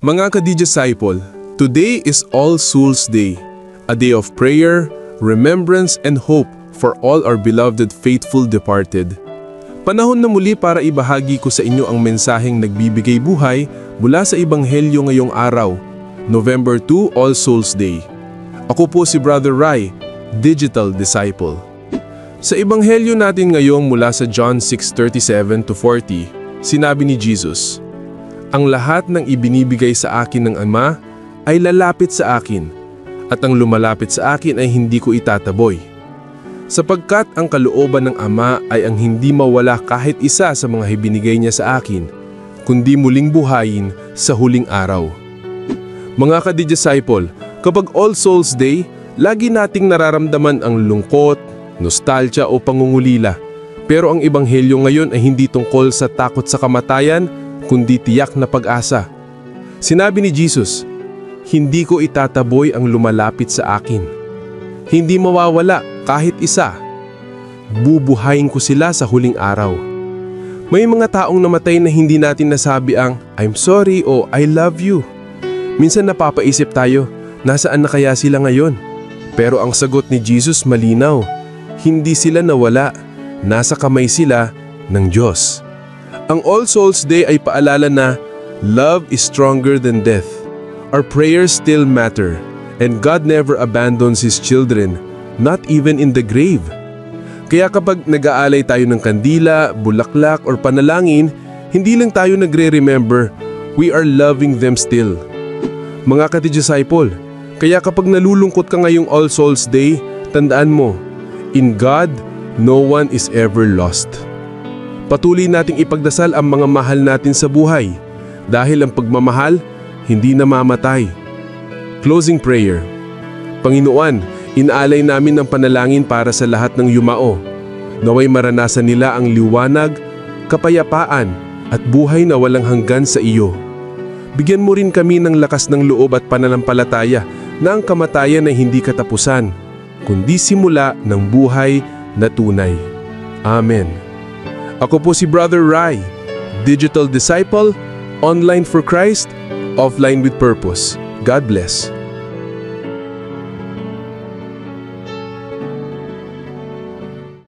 Mga ka-disciple, today is All Souls Day, a day of prayer, remembrance, and hope for all our beloved faithful departed. Panahon na muli para ibahagi ko sa inyo ang mensaheng nagbibigay buhay mula sa Ebanghelyo ngayong araw, November 2, All Souls Day. Ako po si Brother Rai, Digital Disciple. Sa Ebanghelyo natin ngayong mula sa John 6:37-40, sinabi ni Jesus, "Ang lahat ng ibinibigay sa akin ng Ama ay lalapit sa akin, at ang lumalapit sa akin ay hindi ko itataboy. Sapagkat ang kalooban ng Ama ay ang hindi mawala kahit isa sa mga ibinigay niya sa akin, kundi muling buhayin sa huling araw." Mga ka-disciple, kapag All Souls Day, lagi nating nararamdaman ang lungkot, nostalgia o pangungulila. Pero ang Ebanghelyo ngayon ay hindi tungkol sa takot sa kamatayan, kundi tiyak na pag-asa. Sinabi ni Jesus, "Hindi ko itataboy ang lumalapit sa akin. Hindi mawawala kahit isa. Bubuhayin ko sila sa huling araw." May mga taong namatay na hindi natin nasabi ang "I'm sorry" o "I love you." Minsan napapaisip tayo, nasaan na kaya sila ngayon? Pero ang sagot ni Jesus malinaw, hindi sila nawala, nasa kamay sila ng Diyos. Ang All Souls Day ay paalala na love is stronger than death. Our prayers still matter, and God never abandons His children, not even in the grave. Kaya kapag nag-aalay tayo ng kandila, bulaklak, or panalangin, hindi lang tayo nagre-remember, we are loving them still. Mga ka-disciple, kaya kapag nalulungkot ka ngayong All Souls Day, tandaan mo, in God, no one is ever lost. Patuloy nating ipagdasal ang mga mahal natin sa buhay, dahil ang pagmamahal hindi namamatay. Closing prayer. Panginoon, inaalay namin ang panalangin para sa lahat ng yumao. Naway maranasan nila ang liwanag, kapayapaan, at buhay na walang hanggan sa iyo. Bigyan mo rin kami ng lakas ng loob at pananampalataya na ang kamatayan ay hindi katapusan, kundi simula ng buhay na tunay. Amen. Ako po si Brother Rai, Digital Disciple, online for Christ, offline with purpose. God bless.